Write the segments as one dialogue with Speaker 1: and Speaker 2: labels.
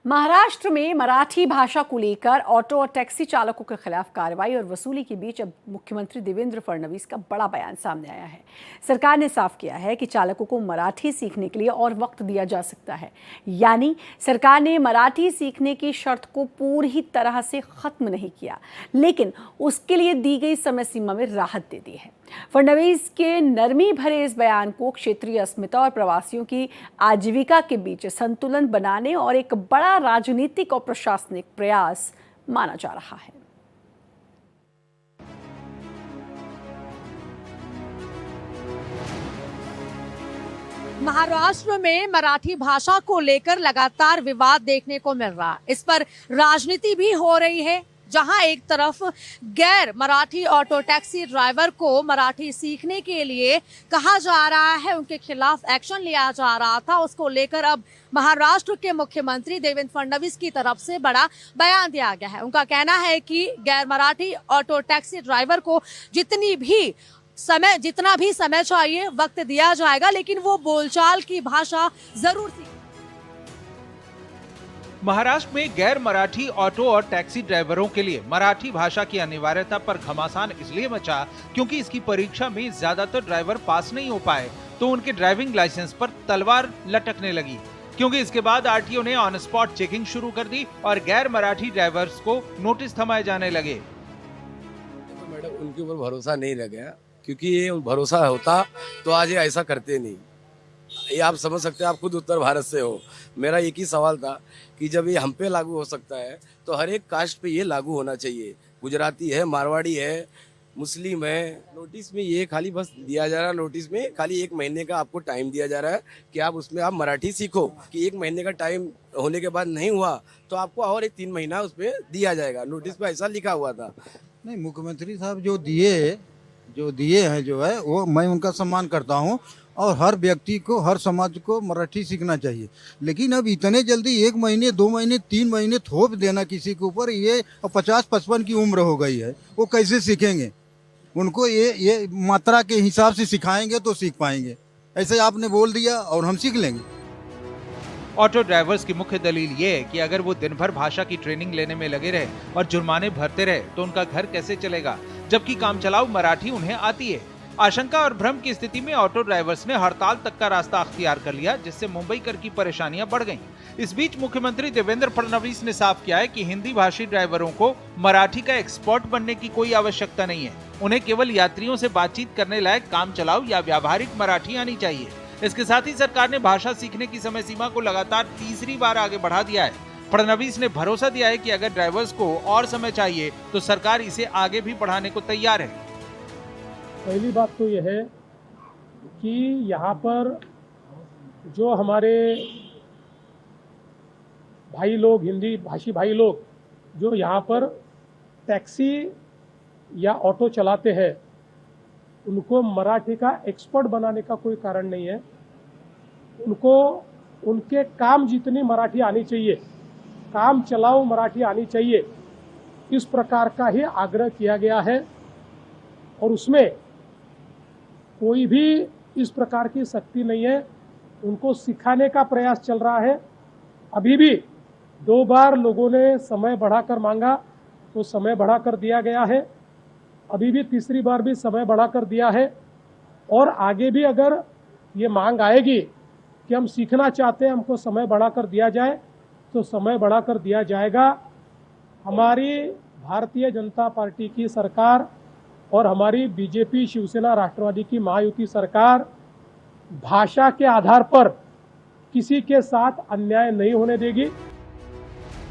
Speaker 1: महाराष्ट्र में मराठी भाषा को लेकर ऑटो और टैक्सी चालकों के खिलाफ कार्रवाई और वसूली के बीच अब मुख्यमंत्री देवेंद्र फडणवीस का बड़ा बयान सामने आया है। सरकार ने साफ किया है कि चालकों को मराठी सीखने के लिए और वक्त दिया जा सकता है। यानी सरकार ने मराठी सीखने की शर्त को पूरी तरह से खत्म नहीं किया, लेकिन उसके लिए दी गई समय सीमा में राहत दे दी है। फडणवीस के नरमी भरे इस बयान को क्षेत्रीय अस्मिता और प्रवासियों की आजीविका के बीच संतुलन बनाने और एक बड़ा राजनीतिक और प्रशासनिक प्रयास माना जा रहा है।
Speaker 2: महाराष्ट्र में मराठी भाषा को लेकर लगातार विवाद देखने को मिल रहा है। इस पर राजनीति भी हो रही है, जहां एक तरफ गैर मराठी ऑटो टैक्सी ड्राइवर को मराठी सीखने के लिए कहा जा रहा है, उनके खिलाफ एक्शन लिया जा रहा था, उसको लेकर अब महाराष्ट्र के मुख्यमंत्री देवेंद्र फडणवीस की तरफ से बड़ा बयान दिया गया है। उनका कहना है कि गैर मराठी ऑटो टैक्सी ड्राइवर को जितना भी समय चाहिए वक्त दिया जाएगा, लेकिन वो बोलचाल की भाषा जरूर सीखें।
Speaker 3: महाराष्ट्र में गैर मराठी ऑटो और टैक्सी ड्राइवरों के लिए मराठी भाषा की अनिवार्यता पर घमासान इसलिए मचा क्योंकि इसकी परीक्षा में ज्यादातर ड्राइवर पास नहीं हो पाए, तो उनके ड्राइविंग लाइसेंस पर तलवार लटकने लगी। क्योंकि इसके बाद आरटीओ ने ऑन स्पॉट चेकिंग शुरू कर दी और गैर मराठी ड्राइवर्स को नोटिस थमाए जाने लगे।
Speaker 4: तो मैडम उनके ऊपर भरोसा नहीं रह गया, क्योंकि ये भरोसा होता तो आज ये ऐसा करते नहीं। ये आप समझ सकते हैं, आप खुद उत्तर भारत से हो। मेरा एक ही सवाल था कि जब ये हम पे लागू हो सकता है तो हर एक कास्ट पे ये लागू होना चाहिए। गुजराती है, मारवाड़ी है, मुस्लिम है। नोटिस में ये खाली बस दिया जा रहा है, नोटिस में खाली 1 महीने का आपको टाइम दिया जा रहा है कि आप उसमें आप मराठी सीखो। कि 1 महीने का टाइम होने के बाद नहीं हुआ तो आपको और एक 3 महीना उस पर दिया जाएगा। नोटिस पे ऐसा लिखा हुआ था।
Speaker 5: नहीं, मुख्यमंत्री साहब जो दिए हैं जो है वो मैं उनका सम्मान करता हूँ और हर व्यक्ति को, हर समाज को मराठी सीखना चाहिए। लेकिन अब इतने जल्दी 1 महीने, 2 महीने, 3 महीने थोप देना किसी के ऊपर, ये 50-55 की उम्र हो गई है, वो कैसे सीखेंगे? उनको ये मात्रा के हिसाब से सिखाएंगे तो सीख पाएंगे। ऐसे आपने बोल दिया और हम सीख लेंगे।
Speaker 3: ऑटो ड्राइवर्स की मुख्य दलील ये है कि अगर वो दिन भर भाषा की ट्रेनिंग लेने में लगे रहे और जुर्माने भरते रहे तो उनका घर कैसे चलेगा, जबकि कामचलाऊ मराठी उन्हें आती है। आशंका और भ्रम की स्थिति में ऑटो ड्राइवर्स ने हड़ताल तक का रास्ता अख्तियार कर लिया, जिससे मुंबई कर की परेशानियां बढ़ गईं। इस बीच मुख्यमंत्री देवेंद्र फडणवीस ने साफ किया है कि हिंदी भाषी ड्राइवरों को मराठी का एक्सपर्ट बनने की कोई आवश्यकता नहीं है। उन्हें केवल यात्रियों से बातचीत करने लायक काम चलाऊ या व्यावहारिक मराठी आनी चाहिए। इसके साथ ही सरकार ने भाषा सीखने की समय सीमा को लगातार तीसरी बार आगे बढ़ा दिया है। फडणवीस ने भरोसा दिया है कि अगर ड्राइवर्स को और समय चाहिए तो सरकार इसे आगे भी बढ़ाने को तैयार है।
Speaker 6: पहली बात तो यह है कि यहाँ पर जो हमारे भाई लोग, हिंदी भाषी भाई लोग जो यहाँ पर टैक्सी या ऑटो चलाते हैं, उनको मराठी का एक्सपर्ट बनाने का कोई कारण नहीं है। उनको उनके काम जितनी मराठी आनी चाहिए, काम चलाओ मराठी आनी चाहिए, इस प्रकार का ही आग्रह किया गया है। और उसमें कोई भी इस प्रकार की सख्ती नहीं है। उनको सिखाने का प्रयास चल रहा है। अभी भी 2 बार लोगों ने समय बढ़ाकर मांगा तो समय बढ़ाकर दिया गया है। अभी भी तीसरी बार भी समय बढ़ाकर दिया है। और आगे भी अगर ये मांग आएगी कि हम सीखना चाहते हैं, हमको समय बढ़ाकर दिया जाए, तो समय बढ़ाकर दिया जाएगा। हमारी भारतीय जनता पार्टी की सरकार और हमारी बीजेपी, शिवसेना, राष्ट्रवादी की महायुति सरकार भाषा के आधार पर किसी के साथ अन्याय नहीं होने देगी।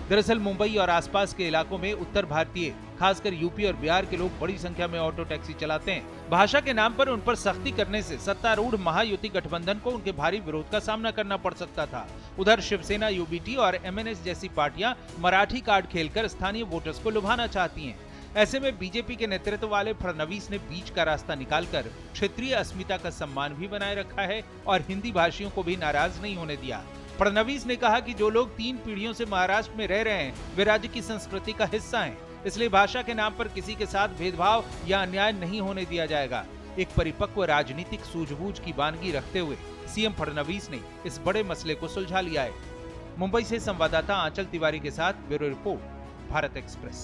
Speaker 3: दरअसल मुंबई और आसपास के इलाकों में उत्तर भारतीय, खासकर यूपी और बिहार के लोग बड़ी संख्या में ऑटो टैक्सी चलाते हैं। भाषा के नाम पर उन पर सख्ती करने से सत्तारूढ़ महायुति गठबंधन को उनके भारी विरोध का सामना करना पड़ सकता था। उधर शिवसेना, यूबीटी और एमएनएस जैसी पार्टियां मराठी कार्ड खेलकर स्थानीय वोटर्स को लुभाना चाहती हैं। ऐसे में बीजेपी के नेतृत्व वाले फडणवीस ने बीच का रास्ता निकालकर क्षेत्रीय अस्मिता का सम्मान भी बनाए रखा है और हिंदी भाषियों को भी नाराज नहीं होने दिया। फडणवीस ने कहा कि जो लोग 3 पीढ़ियों से महाराष्ट्र में रह रहे हैं, वे राज्य की संस्कृति का हिस्सा हैं। इसलिए भाषा के नाम पर किसी के साथ भेदभाव या अन्याय नहीं होने दिया जाएगा। एक परिपक्व राजनीतिक सूझबूझ की वानगी रखते हुए सीएम फडणवीस ने इस बड़े मसले को सुलझा लिया है। मुंबई से संवाददाता आंचल तिवारी के साथ ब्यूरो रिपोर्ट, भारत एक्सप्रेस।